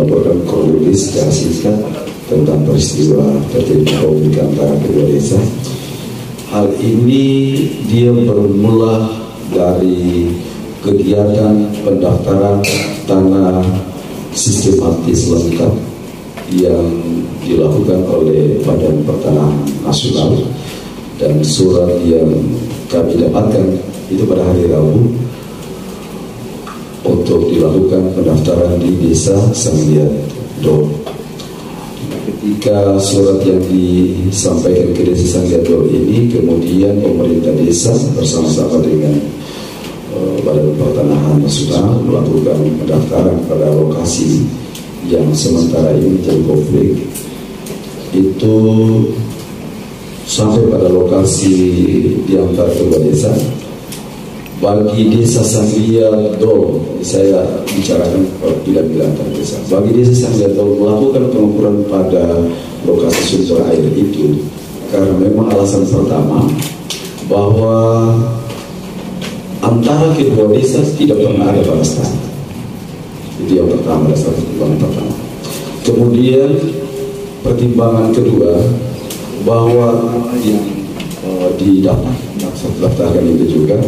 melaporkan kronologis secara singkat tentang peristiwa terjadinya konflik antara kedua desa. Hal ini dia bermula dari kegiatan pendaftaran tanah sistematis lengkap yang dilakukan oleh Badan Pertanahan Nasional, dan surat yang kami dapatkan itu pada hari Rabu untuk dilakukan pendaftaran di Desa Sangliat Dol. Ketika surat yang disampaikan ke Desa Sangliat Dol ini, kemudian pemerintah desa bersama-sama dengan Badan Pertanahan Nasional melakukan pendaftaran pada lokasi yang sementara ini menjadi konflik. Itu sampai pada lokasi di antara kedua desa. Bagi Desa Sangliat Dol, saya bicarakan bila antar desa. Bagi Desa Sangliat Dol melakukan pengukuran pada lokasi sumber air itu karena memang alasan pertama bahwa antara kedua desa tidak pernah ada balas tanah. Itu yang pertama, dasar pertimbangan pertama. Kemudian pertimbangan kedua bahwa yang didaftarkan itu juga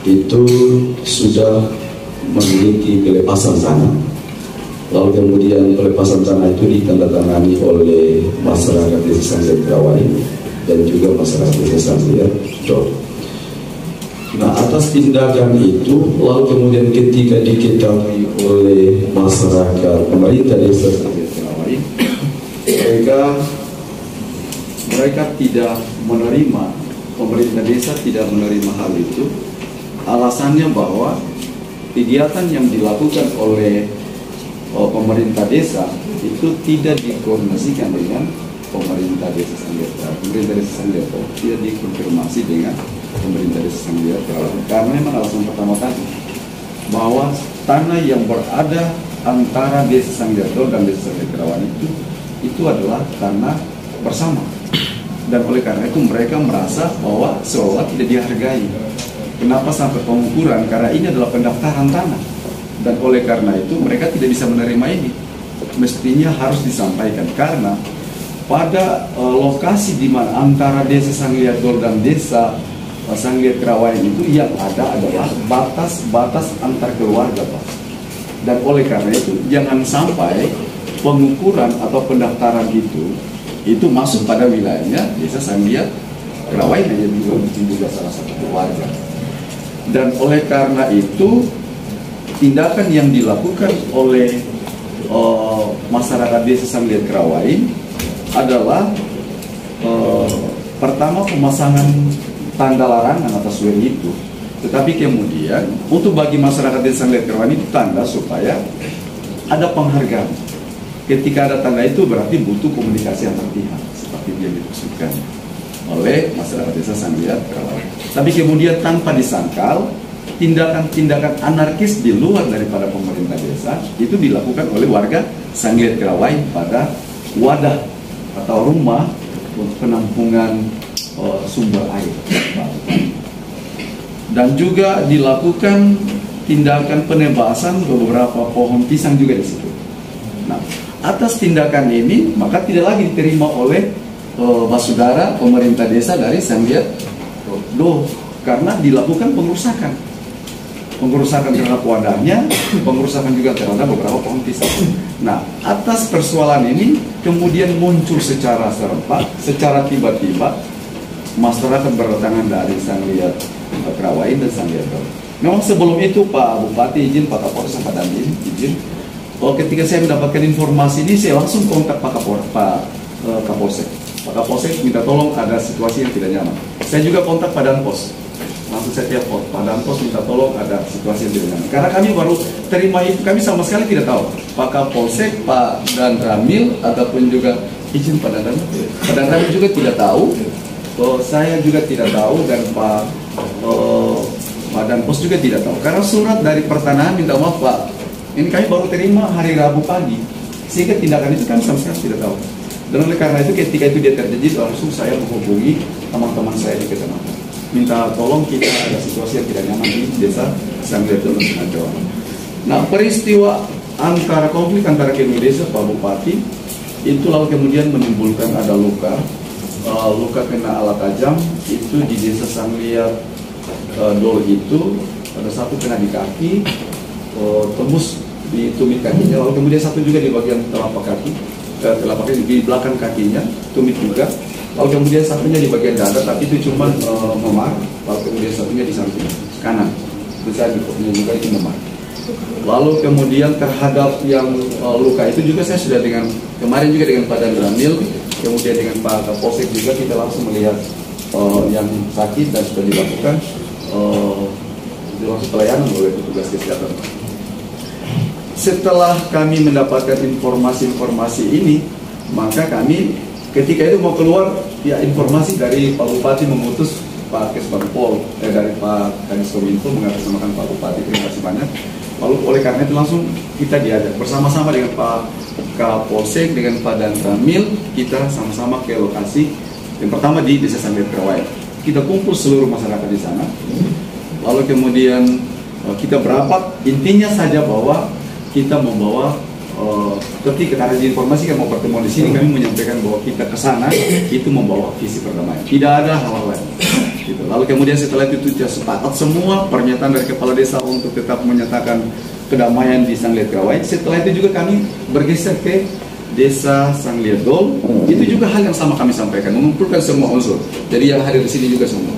itu sudah memiliki pelepasan tanah. Lalu kemudian pelepasan tanah itu ditandatangani oleh masyarakat Desa Sangliat Krawai dan juga masyarakat Desa Sangliat Dol. Nah, atas tindakan itu, lalu kemudian ketika diketahui oleh masyarakat pemerintah Desa Sangliat Krawai, mereka tidak menerima, pemerintah desa tidak menerima hal itu. Alasannya bahwa kegiatan yang dilakukan oleh pemerintah desa itu tidak dikoordinasikan dengan pemerintah Desa Sangliat Krawai. Pemerintah Desa Sangliat Krawai tidak dikonfirmasi dengan pemerintah Desa Sangliat Krawai. Karena memang alasan pertama tadi bahwa tanah yang berada antara Desa Sangliat Krawai dan Desa Sangliat Krawai itu adalah tanah bersama. Dan oleh karena itu mereka merasa bahwa seolah tidak dihargai. Kenapa sampai pengukuran? Karena ini adalah pendaftaran tanah. Dan oleh karena itu mereka tidak bisa menerima ini. Mestinya harus disampaikan, karena pada lokasi di mana antara Desa Sangliat Dol dan Desa Sangliat Krawai itu yang ada adalah batas antar keluarga, Pak. Dan oleh karena itu jangan sampai pengukuran atau pendaftaran itu masuk pada wilayahnya Desa Sangliat Krawai yang juga salah satu keluarga. Dan oleh karena itu tindakan yang dilakukan oleh masyarakat Desa Sangliat Krawai adalah pertama pemasangan tanda larangan atas WN itu. Tetapi kemudian untuk bagi masyarakat Desa Sangliat Krawai itu tanda supaya ada penghargaan. Ketika ada tanda itu berarti butuh komunikasi antar pihak seperti yang dimaksudkan oleh masyarakat Desa Sangliat Krawai. Tapi kemudian tanpa disangkal, tindakan-tindakan anarkis di luar daripada pemerintah desa itu dilakukan oleh warga Sangliat Krawai pada wadah atau rumah untuk penampungan sumber air. Dan juga dilakukan tindakan penebasan beberapa pohon pisang juga di situ. Nah, atas tindakan ini maka tidak lagi diterima oleh saudara pemerintah desa dari Sangliat Dol karena dilakukan pengerusakan terhadap wadahnya, pengerusakan juga terhadap beberapa pohon pisang. Nah, atas persoalan ini kemudian muncul secara serempak, secara tiba-tiba masyarakat berdatangan dari Sangliat Krawai dan Sangliat Dol. Memang sebelum itu Pak Bupati izin, Pak Kapolres, Pak Dandim izin. Ketika saya mendapatkan informasi ini, saya langsung kontak Pak Kapolsek. Pak Kapolsek minta tolong, ada situasi yang tidak nyaman. Saya juga kontak Pak Danpos. Langsung saya telepon Pak Danpos minta tolong, ada situasi yang tidak nyaman. Karena kami baru terima itu, kami sama sekali tidak tahu. Pak Kapolsek, Pak Dan Ramil, ataupun juga izin Pak Dan Ramil. Pak Dan Ramil juga tidak tahu. Saya juga tidak tahu, dan Pak Danpos juga tidak tahu. Karena surat dari pertanahan minta maaf Pak, ini kami baru terima hari Rabu pagi, sehingga tindakan itu kami sama sekali tidak tahu. Dan oleh karena itu ketika itu dia terjadi, langsung saya menghubungi teman-teman saya di kecamatan, minta tolong kita ada situasi yang tidak nyaman di Desa Sangliat Dol. Nah, peristiwa antara konflik antara kedua desa Pak Bupati itu lalu kemudian menimbulkan ada luka kena alat tajam itu di desa Sangliat Dol itu ada satu kena di kaki, tembus di tumit kakinya, lalu kemudian satu juga di bagian telapak kaki di belakang kakinya, tumit juga, lalu kemudian satunya di bagian dada, tapi itu cuma memar, lalu kemudian satunya di samping kanan, besar juga itu memar. Lalu kemudian terhadap yang luka itu juga saya sudah kemarin juga dengan Pak Dandramil, kemudian dengan Pak Kapolsek juga kita langsung melihat yang sakit dan sudah dilakukan pelayanan oleh petugas kesehatan. Setelah kami mendapatkan informasi-informasi ini, maka kami ketika itu mau keluar, ya informasi dari Pak Bupati memutus Pak Kesbangpol, dari Pak Kadis Kominfo mengatasnamakan Pak Bupati, terima kasih banyak. Lalu oleh karena itu langsung kita diajak bersama-sama dengan Pak Kapolsek, dengan Pak Dandramil, kita sama-sama ke lokasi yang pertama di Desa Sangliat Krawai. Kita kumpul seluruh masyarakat di sana, lalu kemudian kita berapat, intinya saja bahwa kita membawa ketika karena diinformasikan mau pertemuan di sini, kami menyampaikan bahwa kita ke sana itu membawa visi perdamaian, tidak ada hal lain. Gitu. Lalu kemudian setelah itu kita sepakat semua pernyataan dari kepala desa untuk tetap menyatakan kedamaian di Sangliat Krawai. Setelah itu juga kami bergeser ke Desa Sangliat Dol. Itu juga hal yang sama kami sampaikan, mengumpulkan semua unsur. Jadi yang hadir di sini juga semua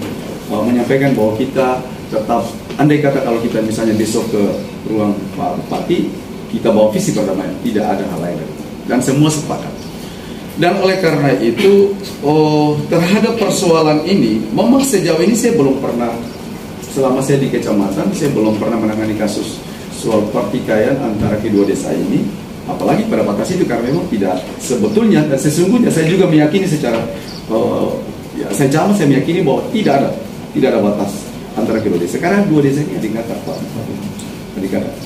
menyampaikan bahwa kita tetap, andai kata kalau kita misalnya besok ke ruang Pak Bupati, kita bawa visi perdamaian, tidak ada hal lain, dan semua sepakat. Dan oleh karena itu terhadap persoalan ini, memang sejauh ini saya belum pernah, selama saya di kecamatan, saya belum pernah menangani kasus soal pertikaian antara kedua desa ini, apalagi pada batas itu, karena memang tidak sebetulnya dan sesungguhnya saya juga meyakini secara saya meyakini bahwa tidak ada batas antara kedua desa, karena dua desa ini adik-kakak Pak.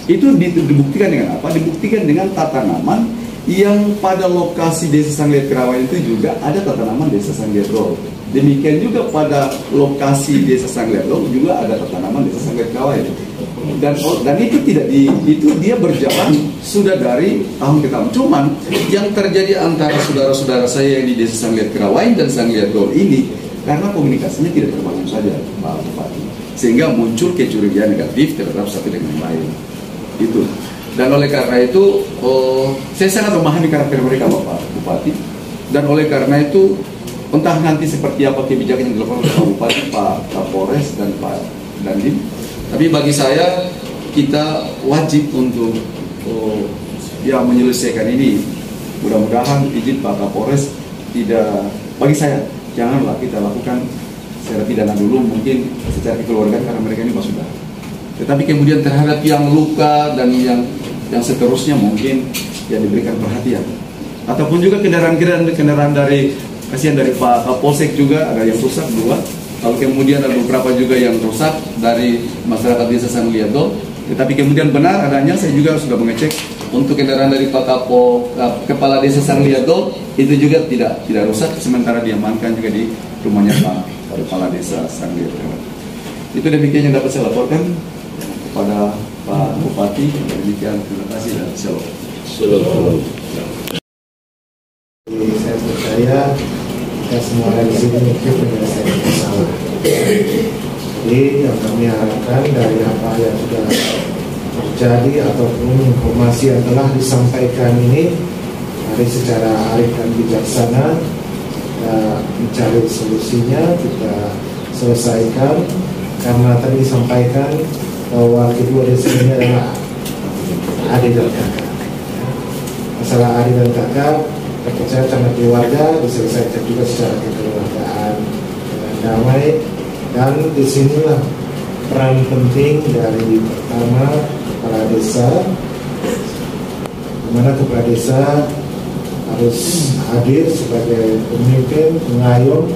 Itu dibuktikan dengan apa? Dibuktikan dengan tatanan yang pada lokasi Desa Sangliat Krawai itu juga ada tanaman Desa Sangliat Dol. Demikian juga pada lokasi Desa Sangliat Dol juga ada tanaman Desa Sangliat Krawai. Dan itu itu dia berjalan sudah dari tahun ke tahun. Cuman yang terjadi antara saudara-saudara saya yang di Desa Sangliat Krawai dan Sangliat Dol ini, karena komunikasinya tidak terbangun saja Pak Bupati, sehingga muncul kecurigaan negatif terhadap satu dengan lain. Itu. Dan oleh karena itu, saya sangat memahami karakter mereka Bapak Bupati. Dan oleh karena itu, entah nanti seperti apa kebijakan yang dilakukan oleh Pak Bupati, Pak Kapolres, dan Pak Dandim. Tapi bagi saya, kita wajib untuk menyelesaikan ini. Mudah-mudahan izin Pak Kapolres tidak, bagi saya, janganlah kita lakukan secara pidana dulu, mungkin secara kekeluargaan karena mereka ini sudah. Tetapi kemudian terhadap yang luka dan yang seterusnya mungkin yang diberikan perhatian. Ataupun juga kendaraan dari kasihan dari Pak Kapolsek juga ada yang rusak 2. Lalu kemudian ada beberapa juga yang rusak dari masyarakat Desa Sangliat Dol. Tetapi kemudian benar adanya, saya juga sudah mengecek untuk kendaraan dari Pak Kepala Desa Sangliat Dol itu juga tidak rusak, sementara diamankan juga di rumahnya Pak Kepala Desa Sangliat Dol. Itu demikian yang dapat saya laporkan kepada Pak Bupati. Demikian, terima kasih dan shalom. Saya percaya kita semua dari sini mungkin menyelesaikan masalah. Jadi yang kami harapkan dari apa yang sudah terjadi ataupun informasi yang telah disampaikan ini, mari secara arif dan bijaksana kita mencari solusinya, kita selesaikan. Karena tadi disampaikan bahwa kedua desa ini adalah adik dan kakak. Masalah adik dan kakak terpercaya sama keluarga diselesaikan juga secara kekeluargaan dengan damai, dan disinilah peran penting dari pertama kepala desa, di mana kepala desa harus hadir sebagai pemimpin, pengayom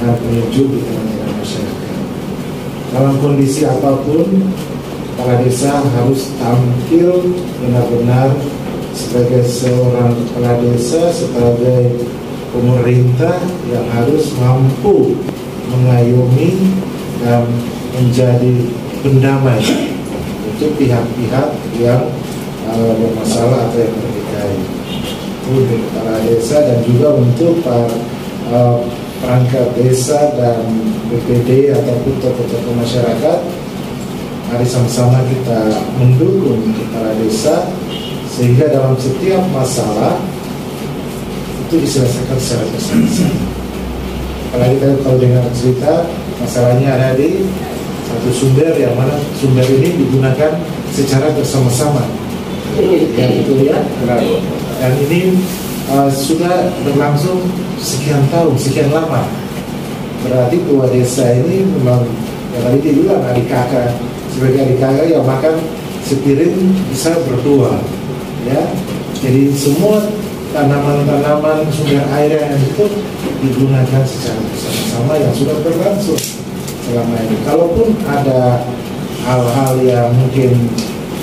dan penunjuk di tengah-tengah masyarakat. Dalam kondisi apapun, kepala desa harus tampil benar-benar sebagai seorang kepala desa, sebagai pemerintah yang harus mampu mengayomi dan menjadi pendamai untuk pihak-pihak yang bermasalah atau yang bertikai. Untuk kepala desa dan juga untuk perangkat desa dan BPD ataupun tokoh-tokoh masyarakat, mari sama-sama kita mendukung kepala desa sehingga dalam setiap masalah itu diselesaikan secara bersama-sama. Apalagi kalau dengar cerita masalahnya ada di satu sumber yang mana sumber ini digunakan secara bersama-sama. Ya betul ya. Dan ini sudah berlangsung sekian tahun, sekian lama. Berarti tua desa ini memang yang tadi dia bilang adik kakak, sebagai adik kakak yang makan sepiring bisa berdua, ya. Jadi semua tanaman-tanaman sumber air yang itu digunakan secara bersama-sama yang sudah berlangsung selama ini. Kalaupun ada hal-hal yang mungkin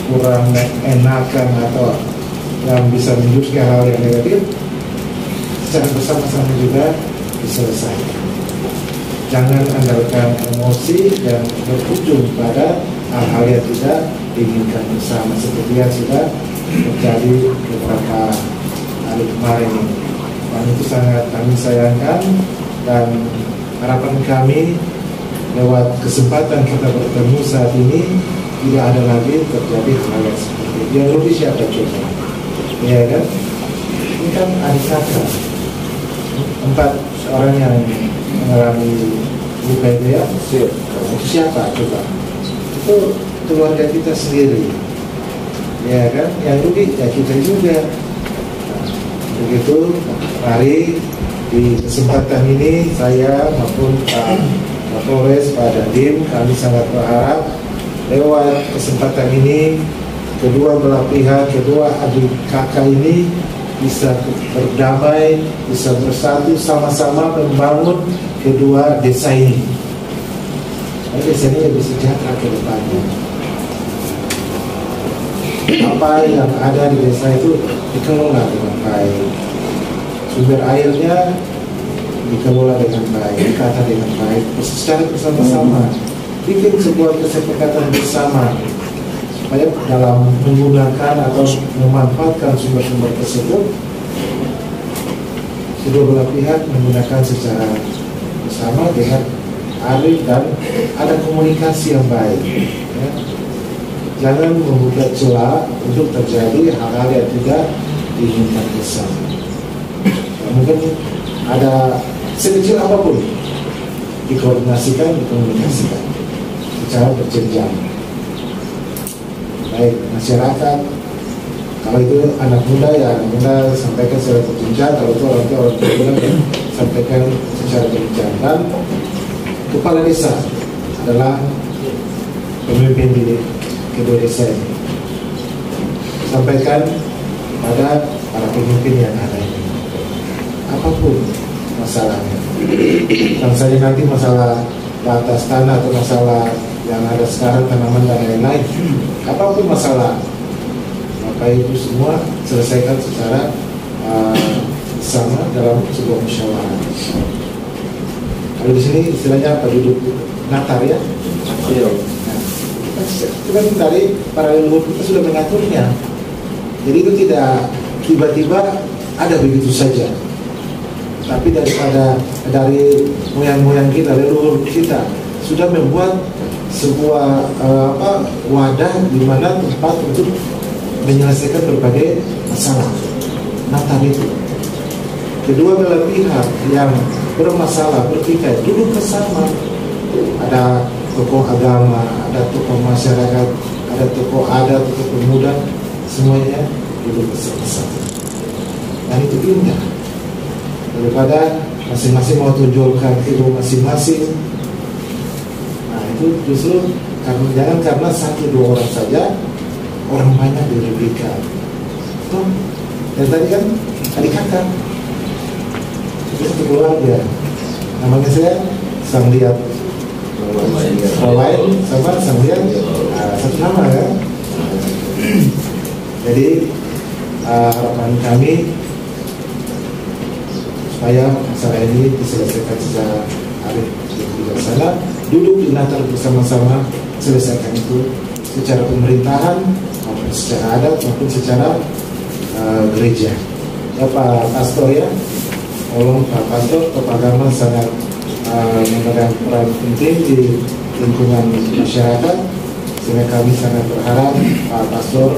kurang enakan atau yang bisa menunjukkan hal yang negatif, secara bersama-sama juga diselesaikan. Jangan andalkan emosi dan berujung pada hal-hal yang tidak diinginkan bersama, seperti yang sudah terjadi beberapa hari kemarin ini. Dan itu sangat kami sayangkan, dan harapan kami lewat kesempatan kita bertemu saat ini tidak ada lagi terjadi hal yang seperti itu. Yang lebih siapa coba? Ya kan? Ini kan adik kakak, 4 orang yang mengalami luka itu ya. Siapa coba? Itu keluarga kita sendiri, ya kan? Yang rugi ya kita juga. Nah, begitu, mari di kesempatan ini saya maupun Pak Kapolres, Pak Dandim, kami sangat berharap lewat kesempatan ini kedua belah pihak, kedua adik kakak ini bisa berdamai, bisa bersatu, sama-sama membangun kedua desa ini. Nah, desa ini lebih sejahtera ke depannya. Apa yang ada di desa itu dikelola dengan baik. Sumber airnya dikelola dengan baik, ditata dengan baik, secara bersama-sama. Bikin sebuah kesepakatan bersama supaya dalam menggunakan atau memanfaatkan sumber-sumber tersebut, kedua belah pihak menggunakan secara bersama dengan arif dan ada komunikasi yang baik, ya. Jangan membuka celah untuk terjadi hal-hal yang tidak diinginkan bersama. Ya, mungkin ada sekecil apapun dikoordinasikan, dikomunikasikan secara berjenjang. Baik masyarakat, kalau itu anak muda ya anak muda sampaikan secara berjenjang, kalau itu orang tua sampaikan secara berjenjang. Dan kepala desa adalah pemimpin di kedua desa ini. Sampaikan pada para pemimpin yang ada ini, apapun masalahnya, bukan saja nanti masalah batas tanah atau masalah yang ada sekarang tanaman dan lain-lain, apapun masalah, maka itu semua selesaikan secara sama dalam sebuah musyawarah. Kalau di sini istilahnya apa, duduk natar ya? Iya. Nah, kita kan tadi para leluhur kita sudah mengaturnya, jadi itu tidak tiba-tiba ada begitu saja. Tapi dari moyang-moyang kita, leluhur kita sudah membuat sebuah wadah di mana tempat untuk menyelesaikan berbagai masalah. Natal itu kedua belah pihak yang bermasalah, bertikai, duduk bersama. Ada tokoh agama, ada tokoh masyarakat, ada tokoh adat, tokoh pemuda, semuanya duduk bersama. Dan itu indah daripada masing-masing mau tunjukkan ilmu masing-masing. Nah itu justru jangan karena 1-2 orang saja orang banyak dirugikan. Dan tadi kan adik kakak itu satu keluarga, namanya saya Sang Liat lain sama Sang Liat, satu nama kan. Jadi harapan kami supaya masalah ini diselesaikan secara arif dan bijaksana, duduk di natar bersama-sama, selesaikan itu secara pemerintahan maupun secara adat maupun secara gereja. Ya Pak Pastor ya, tolong Pak Pastor, Pak Agama sangat memegang peran penting di lingkungan masyarakat, sehingga kami sangat berharap Pak Pastor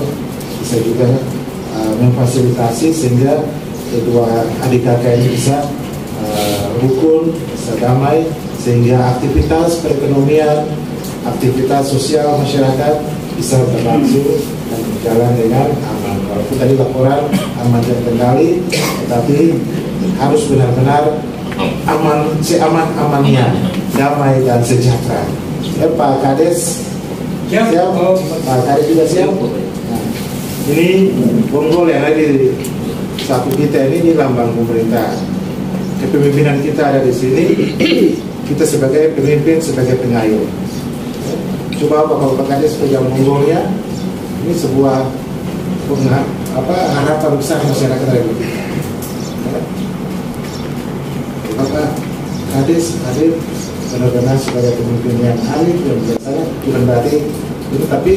bisa juga memfasilitasi sehingga kedua adik kakak ini bisa rukun, bisa damai, sehingga aktivitas perekonomian, aktivitas sosial masyarakat bisa berlangsung dan berjalan dengan aman. Walaupun tadi laporan aman terkendali, tetapi harus benar-benar aman, seaman-amannya, damai dan sejahtera. Ya Pak Kades, siap? Pak Kades juga siap? Nah, ini bonggol yang ada di saku kita ini lambang pemerintah. Kepemimpinan kita ada di sini. Kita sebagai pemimpin, sebagai pengayuh. Coba Bapak Kades pegang bonggolnya. Ini sebuah harapan besar masyarakat Republik kita. Bapak Kades hadir benar-benar sebagai pemimpin yang arif dan bijaksana, bukan berarti itu, tapi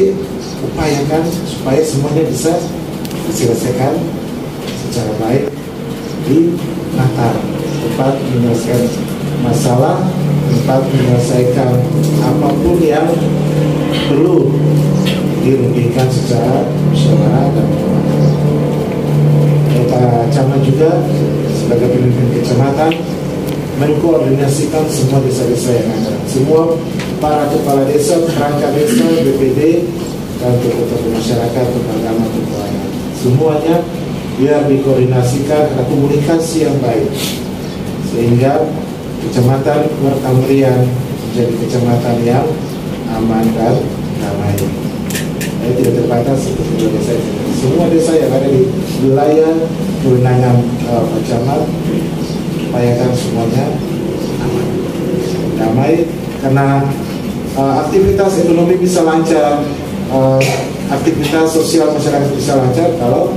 upayakan supaya semuanya bisa diselesaikan secara baik di Natal, tempat menyelesaikan masalah, tempat menyelesaikan apapun yang perlu dirugikan secara musyawarah dan Pak Camat juga sebagai pemimpin kecamatan mengkoordinasikan semua desa-desa yang ada, semua para kepala desa, perangkat desa, BPD, dan tokoh-tokoh masyarakat, tokoh agama, tokoh adat. Semuanya biar dikoordinasikan, ada komunikasi yang baik, sehingga kecamatan Wertamrian menjadi kecamatan yang aman dan damai. Tidak terbatas seperti desa. Semua desa yang ada di wilayah kewenangan Pak Camat, upayakan semuanya aman, damai, karena aktivitas ekonomi bisa lancar, aktivitas sosial masyarakat bisa lancar kalau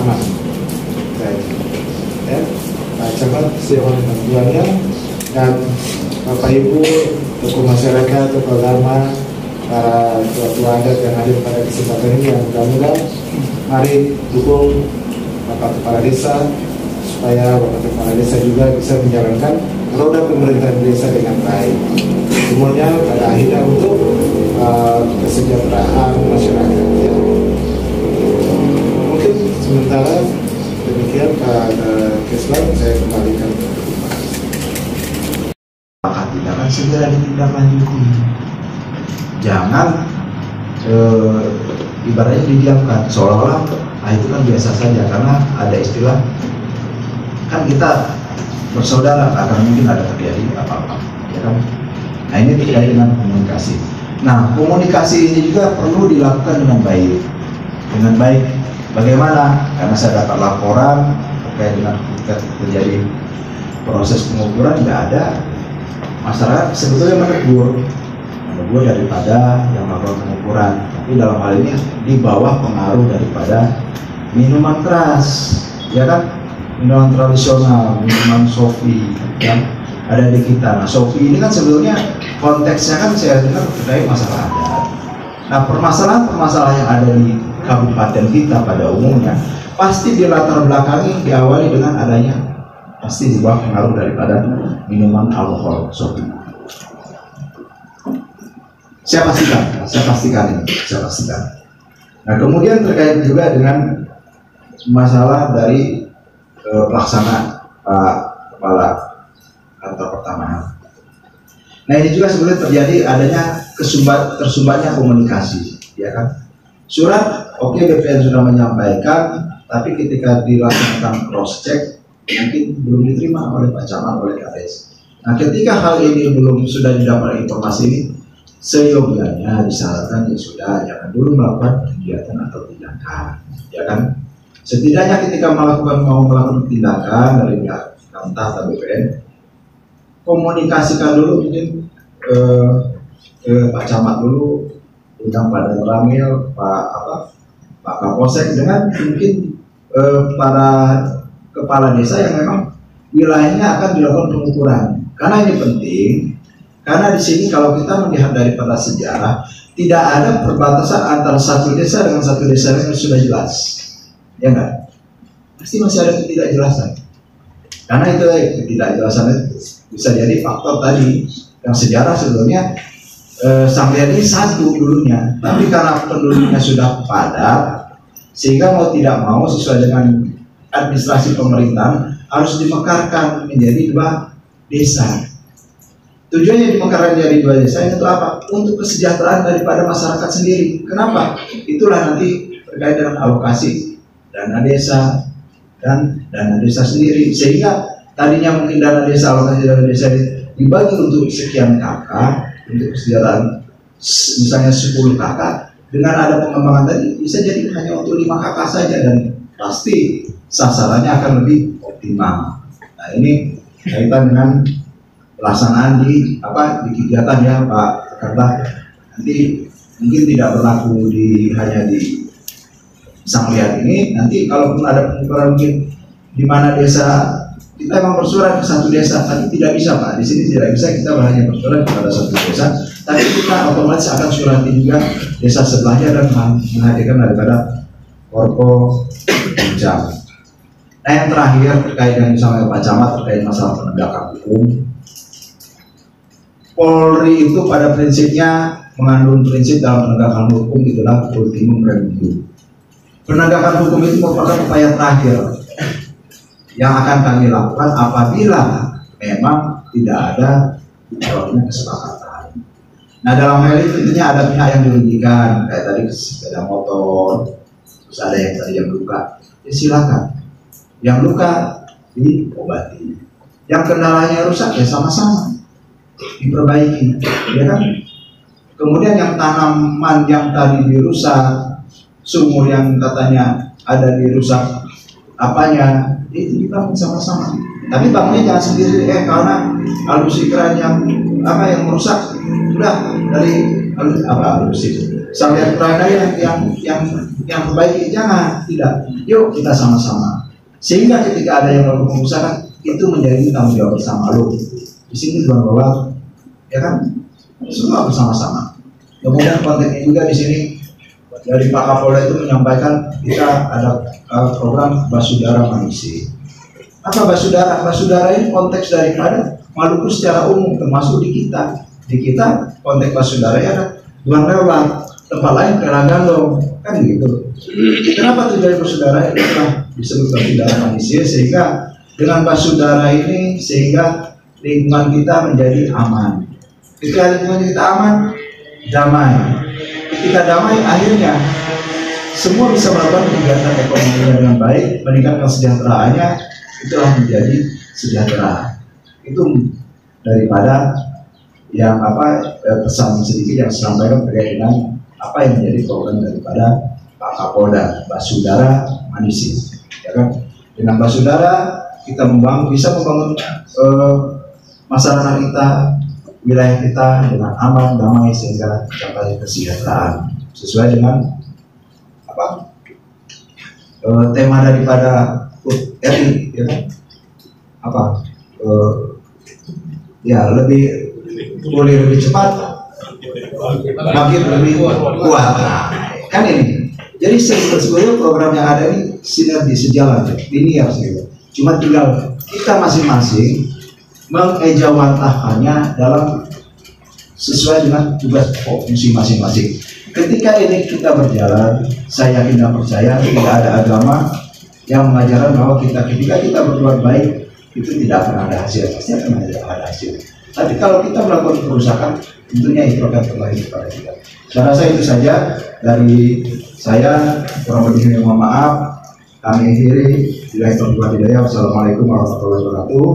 aman. Baik, ya, Pak Camat siapkan bantuannya, dan Bapak Ibu, tokoh masyarakat, tokoh agama, para tua-tua adat yang hadir pada kesempatan ini, yang mudah-mudahan mari dukung Bapak Kepala Desa supaya Bapak Kepala Desa juga bisa menjalankan roda pemerintahan desa dengan baik. Semuanya pada akhirnya untuk kesejahteraan masyarakat. Ya. Mungkin sementara demikian Pak Keslan, saya kembalikan ke Pak. Maka tindakan segera ditindaklanjuti. Jangan ibaratnya didiamkan seolah-olah itu kan biasa saja, karena ada istilah kan kita bersaudara, akan mungkin ada terjadi apa-apa, ya kan? Nah, ini terkait dengan komunikasi. Nah, komunikasi ini juga perlu dilakukan dengan baik. Dengan baik, bagaimana? Karena saya dapat laporan terkait dengan terjadi proses pengukuran, tidak ada masyarakat sebetulnya menegur daripada yang melakukan pengukuran, tapi dalam hal ini di bawah pengaruh daripada minuman keras, ya kan, minuman tradisional, minuman sofi yang ada di kita. Nah, sofi ini kan sebetulnya konteksnya kan saya dengar terkait masalah adat. Nah, permasalahan yang ada di kabupaten kita pada umumnya pasti di latar belakangi diawali dengan adanya pasti di bawah pengaruh daripada minuman alkohol sofi. Saya pastikan. Nah, kemudian terkait juga dengan masalah dari pelaksanaan Pak Kepala Kantor Pertamanan. Nah, ini juga sebenarnya terjadi adanya tersumbatnya komunikasi, ya kan? Surat, oke, BPN sudah menyampaikan, tapi ketika dilakukan cross check mungkin belum diterima oleh Pak Camat, oleh Kades. Nah, ketika hal ini belum sudah didapat informasi ini, seyogianya disarankan ya sudah, jangan dulu melakukan kegiatan atau tindakan, ya kan? Setidaknya ketika mau melakukan tindakan dari pihak entah atau BPN, komunikasikan dulu mungkin ke Pak Camat dulu, undang Pak Ramil, Pak Kapolsek, dengan mungkin para kepala desa yang memang wilayahnya akan dilakukan pengukuran. Karena ini penting. Karena di sini kalau kita melihat daripada sejarah, tidak ada perbatasan antara satu desa dengan satu desa yang sudah jelas, ya enggak? Pasti masih ada ketidakjelasan. Karena itu ketidakjelasan itu bisa jadi faktor tadi yang sejarah sebelumnya Sambian ini satu dulunya, tapi karena penduduknya sudah padat, sehingga mau tidak mau sesuai dengan administrasi pemerintahan harus dimekarkan menjadi 2 desa. Tujuannya dimekarkan jadi 2 desa itu apa? Untuk kesejahteraan daripada masyarakat sendiri. Kenapa? Itulah nanti terkait dengan alokasi dana desa dan dana desa sendiri, sehingga tadinya mungkin dana desa, alokasi dana desa dibagi untuk sekian kakak untuk kesejahteraan, misalnya 10 kakak, dengan ada pengembangan tadi bisa jadi hanya untuk 5 kakak saja, dan pasti sasarannya akan lebih optimal. Nah, ini kaitan dengan pelaksanaan di kegiatan ya Pak Karta. Nanti mungkin tidak berlaku hanya di Sangliat ini. Nanti kalaupun ada pengukuran mungkin di mana desa kita memang bersurat ke satu desa, tapi tidak bisa Pak. Di sini tidak bisa kita hanya bersurat kepada satu desa, tapi kita otomatis akan surati juga desa sebelahnya dan menghadirkan daripada Korpo Jam. Nah, yang terakhir terkait dengan misalnya Pak Camat terkait masalah penegakan hukum. Polri itu pada prinsipnya mengandung prinsip dalam penegakan hukum itulah ultimum remedium. Penegakan hukum itu merupakan upaya terakhir yang akan kami lakukan apabila memang tidak ada kesepakatan. Nah, dalam hal ini tentunya ada pihak yang dirugikan, kayak tadi sepeda motor, terus ada yang tadi yang luka, ya silakan. Yang luka diobati, yang kendalanya rusak ya sama-sama diperbaiki, ya kan? Kemudian yang tanaman yang tadi dirusak, sumur yang katanya ada dirusak apanya, itu dibangun sama-sama. Tapi bangunnya jangan sendiri, karena alusikran yang merusak sudah dari alusik sampai Ukraina yang perbaiki, jangan, tidak. Yuk kita sama-sama, sehingga ketika ada yang melakukan pengusahaan itu menjadi tanggung jawab bersama. Lo di sini tuan bawa, ya kan, semua bersama-sama. Kemudian konteksnya juga di sini dari Pak Kapolda itu menyampaikan kita ada program Basudara Manusia. Apa Basudara? Basudara ini konteks daripada Maluku secara umum, termasuk di kita. Di kita konteks Basudara ya ada Duan Lewat, tempat lain Keragandong, kan gitu. Kenapa tujuan Basudara itu disebut Basudara Manusia? Sehingga dengan Basudara ini sehingga lingkungan kita menjadi aman. Ketika lingkungan kita aman, damai. Ketika damai, akhirnya semua bisa melakukan kegiatan ekonomi dengan baik, meningkatkan kesejahteraannya, itulah menjadi sejahtera. Itu daripada yang pesan sedikit yang disampaikan terkait dengan apa yang menjadi program daripada Pak Kapolda, Basudara Manusia. Ya kan? Dengan Basudara kita bisa membangun masyarakat kita, wilayah kita dengan aman, damai, sehingga mencapai kesejahteraan sesuai dengan tema daripada RI, ya kan? Boleh lebih cepat, makin lebih kuat. Kan ini. Jadi sebetulnya program yang ada ini sinergi sejalan, ini harus gitu. Cuma tinggal kita masing-masing mengejawantahkannya dalam sesuai dengan tugas fungsi masing-masing. Ketika ini kita berjalan, saya yakin dan percaya tidak ada agama yang mengajarkan bahwa ketika kita berbuat baik itu tidak akan ada hasil, pasti akan ada hasil. Tapi kalau kita melakukan kerusakan, tentunya itu akan kembali kepada kita. Saya rasa itu saja dari saya, kurang lebih mohon maaf. Kami akhiri. Wassalamualaikum warahmatullahi wabarakatuh.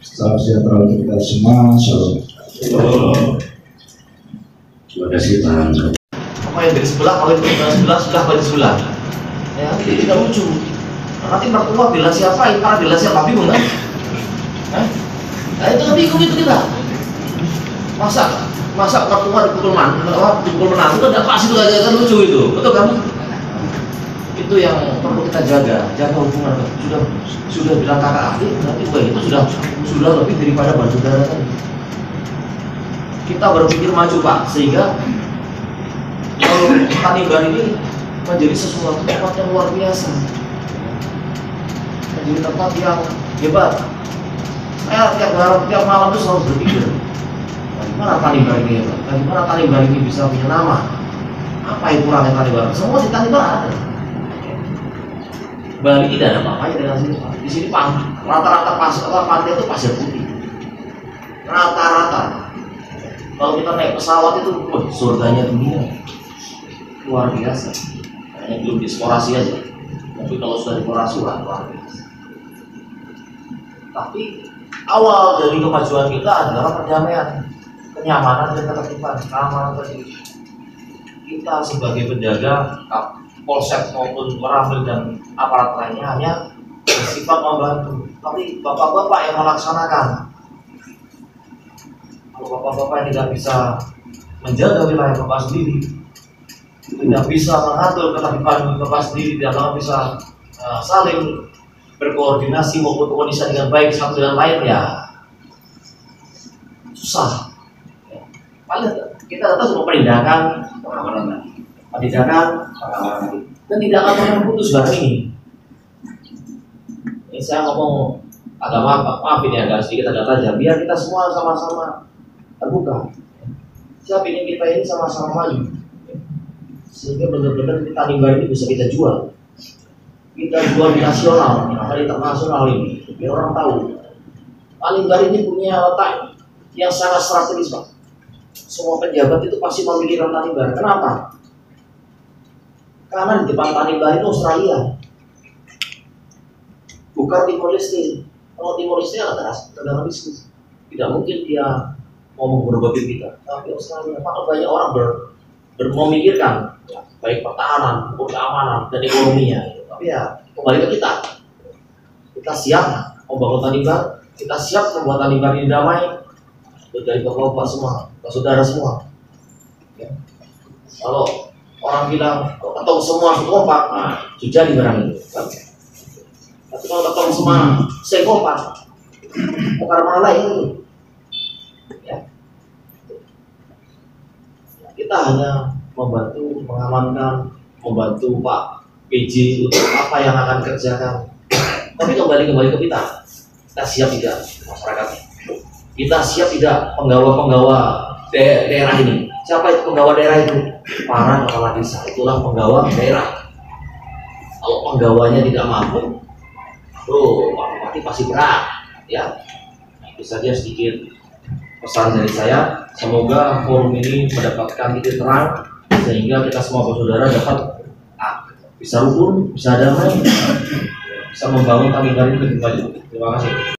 Salam sejahtera untuk kita semua. Shalom. Terima kasih Bang. Apa yang dari sebelah, kalau di sebelah, kalau di sebelah. Ya, tidak lucu. Nanti mertua bela siapa, ipar bela siapa, bingung kan? Nah itu kan bingung itu kita. Masa mertua dipukul menantu kan tidak pas itu, kan lucu itu, betul kan? Itu yang perlu kita jaga hubungan. Sudah bilang kakak adik, nanti itu sudah lebih daripada Basudara kan. Kita berpikir maju Pak, sehingga kalau Tanimbar ini menjadi sesuatu tempat yang luar biasa, menjadi tempat yang hebat. Saya tiap malam itu selalu berpikir, bagaimana Tanimbar ini hebat, bagaimana Tanimbar ini bisa punya nama, apa yang kurangnya Tanimbar? Semua di Tanimbar ada. Bali tidak ada apa-apanya dengan sini. Di sini rata-rata pantai itu pasir putih, rata-rata. Kalau kita naik pesawat itu, surganya dunia, luar biasa. Hanya belum dieksplorasi aja. Tapi kalau sudah dieksplorasi, luar biasa. Tapi awal dari kemajuan kita adalah perdamaian, kenyamanan dan ketertiban, keamanan tadi. Kita sebagai penjaga polsek maupun Meramil dan aparat lainnya hanya bersifat membantu. Tapi bapak-bapak yang melaksanakan, kalau bapak-bapak yang tidak bisa menjaga wilayah bapak sendiri, tidak bisa mengatur ketertiban bapak sendiri, tidak bisa saling berkoordinasi maupun komunikasi dengan baik satu dengan lain, ya susah. Paling kita tetap semua penindakan, dan tidak akan pernah putus barang ini. Ini saya ngomong agak maaf ini agak sedikit agak tajam, biar kita semua sama-sama terbuka. Saya ingin kita ini sama-sama maju, sehingga benar-benar Tanimbar ini bisa kita jual. Kita jual di nasional, di internasional ini, biar orang tahu Tanimbar ini punya letak yang sangat strategis, Pak. Semua pejabat itu pasti memikirkan Tanimbar. Kenapa? Karena di depan Tanimbar itu Australia, bukan Timor Leste. Kalau Timor Leste adalah negara miskin, tidak mungkin dia mau berbagi kita. Tapi Australia, maka banyak orang memikirkan ya, baik pertahanan, keamanan, dan ekonominya. Tapi ya kembali ke kita. Kita siap membangun Tanimbar, kita siap membuat Tanimbar ini damai. Dari bapak-bapak semua, saudara semua. Ya. Kalau orang bilang ketemu semua kompak, nah sudah di barang itu. Kan? Tapi kalau ketemu semua saya kompak, perkara mana lain itu? Ya. Kita hanya membantu mengamankan, membantu Pak PJ untuk apa yang akan kerjakan. Tapi kembali ke kita siap tidak masyarakatnya? Kita siap tidak penggawa-penggawa daerah ini? Siapa itu penggawa daerah itu? Para kepala desa, itulah penggawa daerah. Kalau penggawanya tidak mampu, Pak Bupati pasti berat, ya. Itu saja sedikit pesan dari saya. Semoga forum ini mendapatkan titik terang sehingga kita semua bersaudara dapat bisa rukun, bisa damai, bisa membangun Tanimbar ini lebih maju. Terima kasih.